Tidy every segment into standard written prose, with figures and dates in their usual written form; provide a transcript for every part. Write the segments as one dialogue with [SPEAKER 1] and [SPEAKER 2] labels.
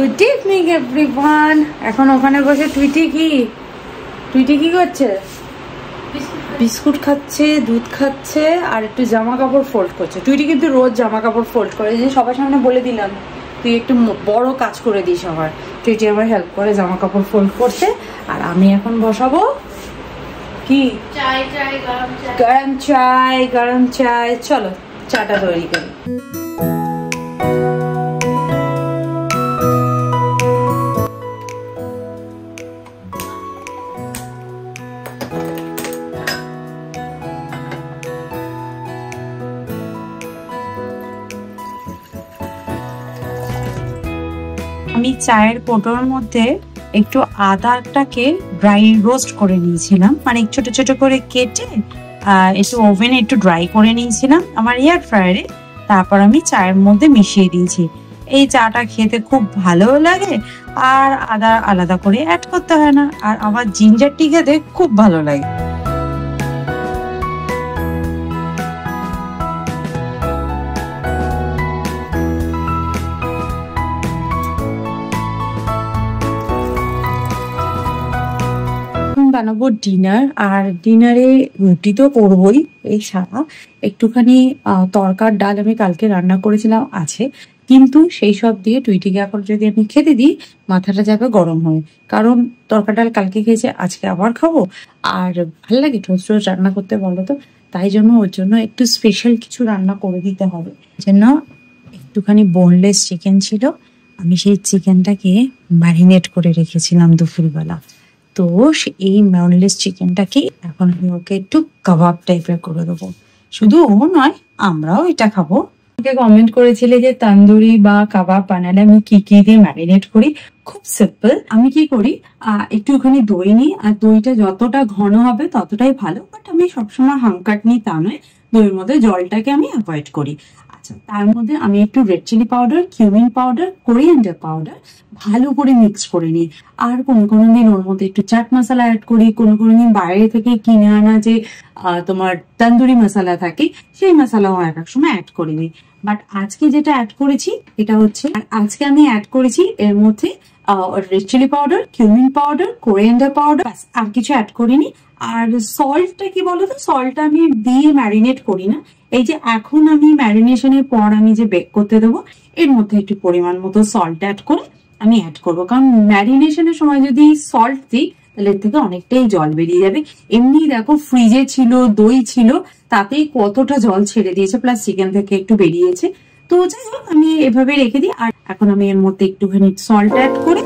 [SPEAKER 1] Good evening everyone. এখন ওখানে বসে টুইটি কি করছে? বিস্কুট খাচ্ছে, দুধ খাচ্ছে আর একটু জামা কাপড় ফোল্ড করছে। টুইটি কিন্তু রোজ জামা কাপড় ফোল্ড করে, যে সবার সামনে বলে দিলাম তুই একটু বড় কাজ করে দিস আমার। টুইটি আমার হেল্প করে জামা কাপড় ফোল্ড করতে। আর আমি এখন বসাবো কি গরম চাই। চলো চাটা তৈরি করি। আমি চায়ের কোটোর মধ্যে একটু আদাটাকে ড্রাই রোস্ট করে নিয়েছিলাম, মানে ছোট ছোট করে কেটে একটু ওভেনে একটু ড্রাই করে নিয়েছিলাম আমার এয়ার ফ্রায়ারে। তারপর আমি চায়ের মধ্যে মিশিয়ে দিয়েছি। এই চাটা খেতে খুব ভালো লাগে, আর আদা আলাদা করে অ্যাড করতে হয় না। আর আমার জিঞ্জার টি খেতে খুব ভালো লাগে। বানাবো ডিনার, আর ডিনারে রুটি তো করবোই। এই সারা একটুখানি তরকার ডাল আমি কালকে রান্না করেছিলাম আছে, কিন্তু সেই সব দিয়ে টুইটিকে এখন যদি আমি খেতে দিই মাথাটা যাবে গরম হয়ে। কারণ তরকার ডাল কালকে খেয়েছে, আজকে আবার খাবো, আর ভালো লাগে রোজ রোজ রান্না করতে বলো তো। তাই জন্য ওর জন্য একটু স্পেশাল কিছু রান্না করে দিতে হবে। জন্য একটুখানি বোনলেস চিকেন ছিল, আমি সেই চিকেনটাকে ম্যারিনেট করে রেখেছিলাম দুপুরবেলা। তো এই বোনলেস চিকেনটাকে এখন আমি ওকে একটু কাবাব টাইপের করে দেবো। শুধু ও নয়, আমরাও এটা খাবো। আমাকে কমেন্ট করেছিলে যে তন্দুরি বা কাবাব বানালে আমি কি কি দিয়ে ম্যারিনেট করি। খুব সিম্পল। আমি কি করি, একটুখানি দই নিই, আর দইটা যতটা ঘন হবে ততটাই ভালো। বাট আমি সবসময় হামকাট নিই তা নয়, দইয়ের মধ্যে জলটাকে আমি অ্যাভয়েড করি। আচ্ছা, তার মধ্যে আমি একটু red chilli powder, cumin powder, coriander powder ভালো করে মিক্স করে নিই। আর কোনো দিন ওর মধ্যে একটু চাট মশলা অ্যাড করি, কোনো দিন বাইরে থেকে কিনে আনা যে তোমার তন্দুরি মশলা থাকে সেই মশলাও এক এক সময় অ্যাড করে নিই। বাট আজকে যেটা অ্যাড করেছি এটা হচ্ছে, আজকে আমি অ্যাড করেছি এর মধ্যে red chilli powder, cumin powder, coriander powder, আর কিছু অ্যাড করিনি। আর সল্টটা কি বলতো, সল্টটা আমি দিয়ে ম্যারিনেট করি না। এই যে এখন আমি ম্যারিনেশনের পর আমি যে বেক করতে দেবো, এর মধ্যে একটু পরিমাণ মতো সল্ট অ্যাড করে আমি অ্যাড করবো। কারণ ম্যারিনেশনের সময় যদি সল্ট দিই তাহলে এর থেকে অনেকটাই জল বেরিয়ে যাবে। এমনি দেখো ফ্রিজে ছিল, দই ছিল, তাতেই কতটা জল ছেড়ে দিয়েছে, প্লাস চিকেন থেকে একটু বেরিয়েছে। তো যাই হোক, আমি এভাবে রেখে দিই। আর এখন আমি এর মধ্যে একটুখানি সল্ট অ্যাড করে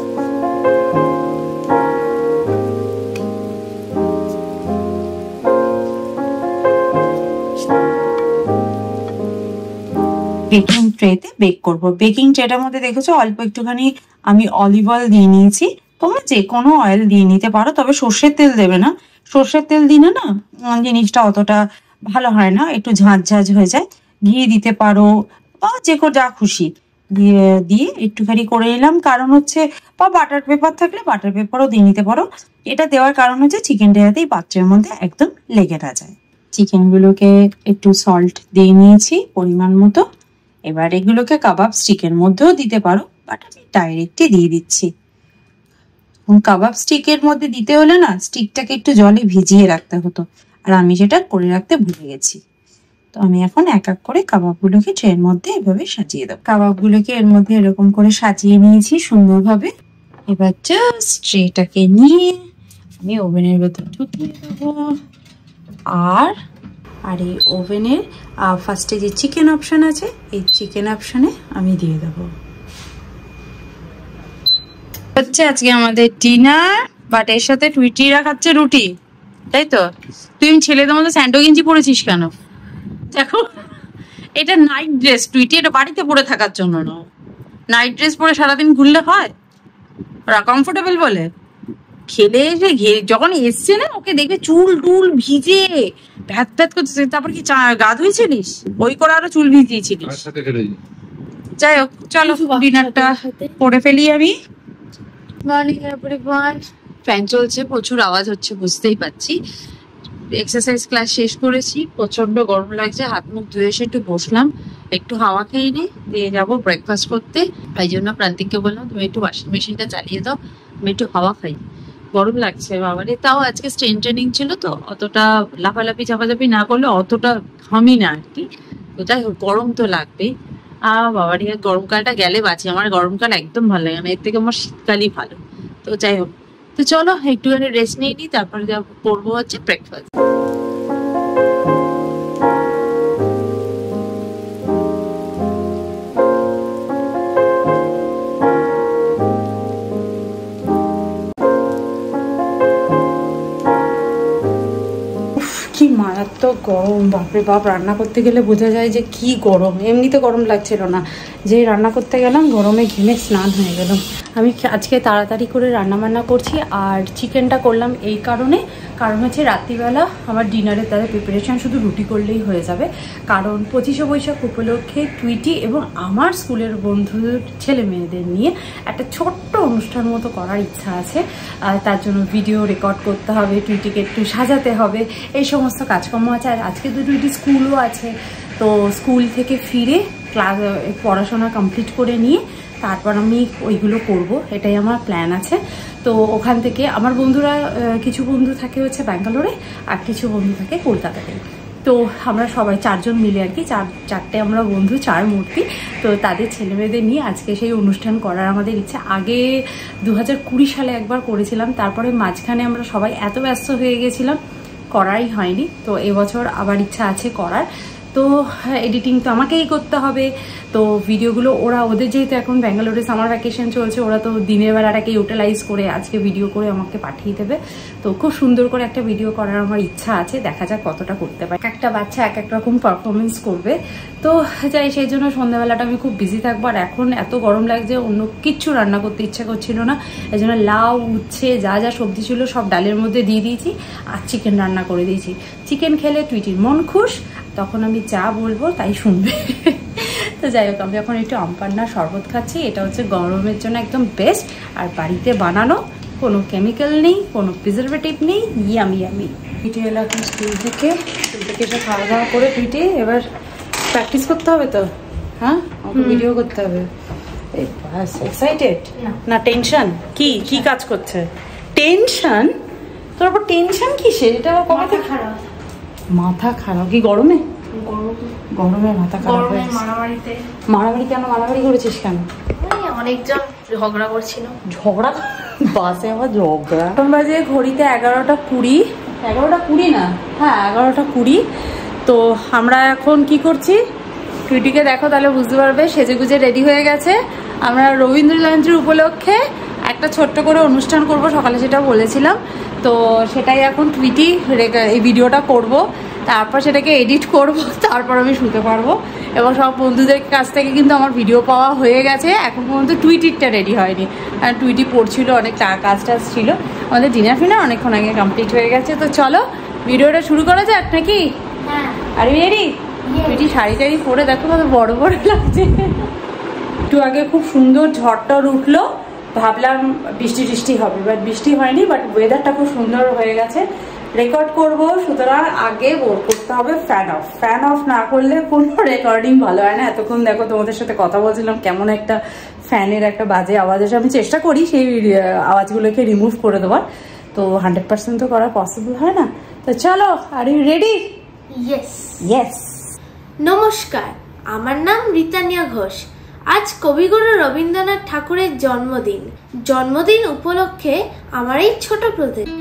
[SPEAKER 1] বেকিং ট্রেতে বেক করবো। বেকিং ট্রেটার মধ্যে দেখেছো অল্প একটুখানি আমি অলিভ অয়েল দিয়ে নিয়েছি। তোমরা যে কোনো অয়েল দিয়ে নিতে পারো, তবে সর্ষের তেল দেবে না। সর্ষের তেল দিলে না জিনিসটা অতটা ভালো হয় না, একটু ঝাঁঝ হয়ে যায়। ঘি দিতে পারো বা যা খুশি দিয়ে একটুখানি করে নিলাম। কারণ হচ্ছে, বা বাটার পেপার থাকলে বাটার পেপারও দিয়ে নিতে পারো। এটা দেওয়ার কারণ হচ্ছে চিকেনটা যাতে এই পাত্রের মধ্যে একদম লেগে না যায়। চিকেনগুলোকে একটু সল্ট দিয়ে নিয়েছি পরিমাণ মতো। এবার এগুলোকে কাবাব স্টিকের মধ্যেও দিতে পারো, বাট আমি ডাইরেক্টই দিয়ে দিচ্ছি। কাবাব স্টিকের মধ্যে দিতে হলে না স্টিকটাকে একটু জলে ভিজিয়ে রাখতে হতো, আর আমি সেটা করে রাখতে ভুলে গেছি। তো আমি এখন এক এক করে কাবাবগুলোকে ট্রের মধ্যে এভাবে সাজিয়ে দেবো। কাবাবগুলোকে এর মধ্যে এরকম করে সাজিয়ে নিয়েছি সুন্দরভাবে। এবার জাস্ট ট্রেটাকে নিয়ে আমি ওভেনের ভেতর ঢুকিয়ে দেবো। আর এই ওভেনের ফার্স্টে যে চিকেন অপশন আছে, এই চিকেন অপশনে আমি দিয়ে দেবো। হচ্ছে আজকে আমাদের ডিনার, বাট এর সাথে টুইটিরা খাচ্ছে রুটি, তাই তো? তুই ছেলেদের মধ্যে স্যান্ডো গেঞ্জি পরেছিস কেন? দেখো, এটা নাইট ড্রেস। টুইটি এটা বাড়িতে পরে থাকার জন্য নয়, নাইট ড্রেস পরে সারাদিন ঘুরলে হয় ওরা কমফোর্টেবল বলে। খেলে এসে যখন এসছে না, ওকে দেখবে চুল টুল ভিজে ভ্যাত ভ্যাত করছে। তারপর কি গা ধুয়েছিলিস? ওই করে আরো চুল ভিজিয়েছিলিস। যাই হোক, চলো ডিনারটা করে ফেলি আমি। ফ্যান চলছে, প্রচুর আওয়াজ হচ্ছে বুঝতেই পারছি। এক্সারসাইজ ক্লাস শেষ করেছি, প্রচন্ড গরম লাগছে, হাত মুখ ধুয়ে এসে একটু বসলাম। একটু হাওয়া খেয়ে নিই, দিয়ে যাবো ব্রেকফাস্ট করতে। তাই জন্য প্রান্তিককে বললাম তুমি একটু ওয়াশিং মেশিনটা চালিয়ে দাও, আমি একটু হাওয়া খাই, গরম লাগছে বাবারে। তাও আজকে স্ট্রেন ট্রেনিং ছিল তো অতটা লাফালাফি চাপাচাপি না করলে অতটা ঘামি না আর কি। তো যাই হোক গরম তো লাগবেই। বাবারে গরমকালটা গেলে বাঁচি, আমার গরমকাল একদম ভালো লাগে না, এর থেকে আমার শীতকালই ভালো। তো যাই হোক, তো চলো একটুখানি রেস্ট নিয়ে নিই, তারপরে করবো হচ্ছে ব্রেকফাস্ট। কি মারাত্মক গরম, বাপরে বাপ। রান্না করতে গেলে বোঝা যায় যে কি গরম, এমনিতে গরম লাগছিল না, যে রান্না করতে গেলাম গরমে ঘেমে স্নান হয়ে গেলাম। আমি আজকে তাড়াতাড়ি করে রান্না করছি, আর চিকেনটা করলাম এই কারণ হচ্ছে রাত্রিবেলা আমার ডিনারের তাদের প্রিপারেশন শুধু রুটি করলেই হয়ে যাবে। কারণ 25শে বৈশাখ উপলক্ষে টুইটি এবং আমার স্কুলের বন্ধুদের ছেলে মেয়েদের নিয়ে একটা ছোট্ট অনুষ্ঠান মতো করার ইচ্ছা আছে। তার জন্য ভিডিও রেকর্ড করতে হবে, টুইটিকে একটু সাজাতে হবে, এই সমস্ত কাজকর্ম আছে। আর আজকে তো টুইটি স্কুলও আছে, তো স্কুল থেকে ফিরে ক্লাস পড়াশোনা কমপ্লিট করে নিয়ে তারপর আমি ওইগুলো করব, এটাই আমার প্ল্যান আছে। তো ওখান থেকে আমার বন্ধুরা, কিছু বন্ধু থাকে হচ্ছে ব্যাঙ্গালোরে, আর কিছু বন্ধু থাকে কলকাতাতে। তো আমরা সবাই 4 জন মিলে আর কি, চারটে আমরা বন্ধু, 4 মূর্তি। তো তাদের ছেলেমেয়েদের নিয়ে আজকে সেই অনুষ্ঠান করার আমাদের ইচ্ছা। আগে 2020 সালে একবার করেছিলাম, তারপরে মাঝখানে আমরা সবাই এত ব্যস্ত হয়ে গেছিলাম, করাই হয়নি। তো এবছর আবার ইচ্ছা আছে করার। তো এডিটিং তো আমাকেই করতে হবে। তো ভিডিওগুলো ওদের যেহেতু এখন ব্যাঙ্গালোরে সামার ভ্যাকেশন চলছে, ওরা তো দিনের বেলাটাকে ইউটিলাইজ করে আজকে ভিডিও করে আমাকে পাঠিয়ে দেবে। তো খুব সুন্দর করে একটা ভিডিও করার আমার ইচ্ছা আছে, দেখা যাক কতটা করতে পারি। একটা বাচ্চা এক রকম পারফরমেন্স করবে। তো যাই, সেই জন্য সন্ধ্যাবেলাটা আমি খুব বিজি থাকবো। আর এখন এত গরম লাগছে, অন্য কিচ্ছু রান্না করতে ইচ্ছা করছিল না। এই জন্য লাউ, উচ্ছে, যা যা সবজি ছিল সব ডালের মধ্যে দিয়ে দিয়েছি, আর চিকেন রান্না করে দিয়েছি। চিকেন খেলে টুইটির মন খুশ, তখন আমি যা বলবো তাই শুনবে। তো যাই হোক, আমি এখন একটু আমপান্নার শরবত খাচ্ছি, এটা হচ্ছে গরমের জন্য একদম বেস্ট, আর বাড়িতে বানানো, কোনো কেমিক্যাল নেই, কোনো প্রিজারভেটিভ নেই, ইয়ামি। পিঠে এলাম স্কুল থেকে এসে খাওয়া দাওয়া করে পিঠে এবার প্র্যাকটিস করতে হবে। তো হ্যাঁ, আমাকে ভিডিও করতে হবে। এই বাস, এক্সাইটেড না টেনশন? কি কাজ করছে? টেনশন? তোর আবার টেনশন কিসের? এটা আবার কবে থেকে খারাপ? মাথা খারাপ কি গরমে? গরমে মাথা খারাপ হয়ে মারামারিতে। মারামারি কেন? মারামারি করেছিস কেন?
[SPEAKER 2] অনেকজন ঝগড়া করছিল।
[SPEAKER 1] ঝগড়া? বাসে আমার ঝগড়া। এখন বাজে ঘড়িতে 11টা 20। 11টা 20 না, হ্যাঁ 11টা 20। তো আমরা এখন কি করছি, টুইটিকে দেখো তাহলে বুঝতে পারবে। সেজেগুজে রেডি হয়ে গেছে। আমরা রবীন্দ্র জয়ন্তীর উপলক্ষে একটা ছোট্ট করে অনুষ্ঠান করব, সকালে সেটা বলেছিলাম। তো সেটাই এখন টুইটি এই ভিডিওটা করব, তারপর সেটাকে এডিট করব, তারপর আমি শুতে পারবো। এবং সব বন্ধুদের কাছ থেকে কিন্তু আমার ভিডিও পাওয়া হয়ে গেছে, এখন পর্যন্ত টুইটিরটা রেডি হয়নি। আর টুইটি পড়ছিল, অনেক কাজ টাজ ছিল। আমাদের ডিনার ফিনার অনেকক্ষণ আগে কমপ্লিট হয়ে গেছে। তো চলো ভিডিওটা শুরু করা যাক নাকি? আর রেডি? টুইটি শাড়ি টাড়ি পরে দেখো কত বড় বড় লাগছে। একটু আগে খুব সুন্দর ঝড় উঠলো, ভাবলাম বৃষ্টি হবে, বাট বৃষ্টি হয়নি। বাট ওয়েদারটা খুব সুন্দর হয়ে গেছে। রেকর্ড করব, সুতরাং আগে করতে হবে ফ্যান অফ না করলে কোনো রেকর্ডিং ভালো হয় না। এতক্ষণ দেখো তোমাদের সাথে কথা বলছিলাম, কেমন একটা ফ্যানের একটা বাজে আওয়াজ আসে। আমি চেষ্টা করি সেই আওয়াজগুলোকে রিমুভ করে দেওয়ার, তো 100% তো করা পসিবল হয় না। তো চলো, আর ইউ রেডি? ইয়েস।
[SPEAKER 2] নমস্কার, আমার নাম রিতানিয়া ঘোষ। আজ কবিগুরু রবীন্দ্রনাথ ঠাকুরের জন্মদিন উপলক্ষে আমার এই ছোট প্রজেক্ট।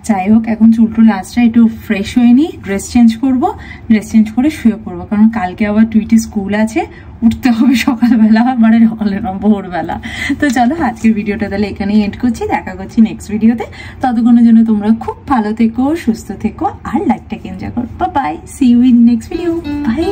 [SPEAKER 1] যাই হোক, এখন চুলটুল লাস্টটা একটু ফ্রেশ হয়ে নিই, ড্রেস চেঞ্জ করে শুয়ে পড়বো। কারণ কালকে আবার টুইটি স্কুল আছে, উঠতে হবে সকালবেলা, মানে সকালে না ভোরবেলা। তো চলো আজকের ভিডিওটা তাহলে এখানেই এন্ড করছি, দেখা করছি নেক্সট ভিডিওতে। ততক্ষণের জন্য তোমরা খুব ভালো থেকো, সুস্থ থেকো, আর লাইফটাকে এনজয় করো। Bye, see you in next video, by.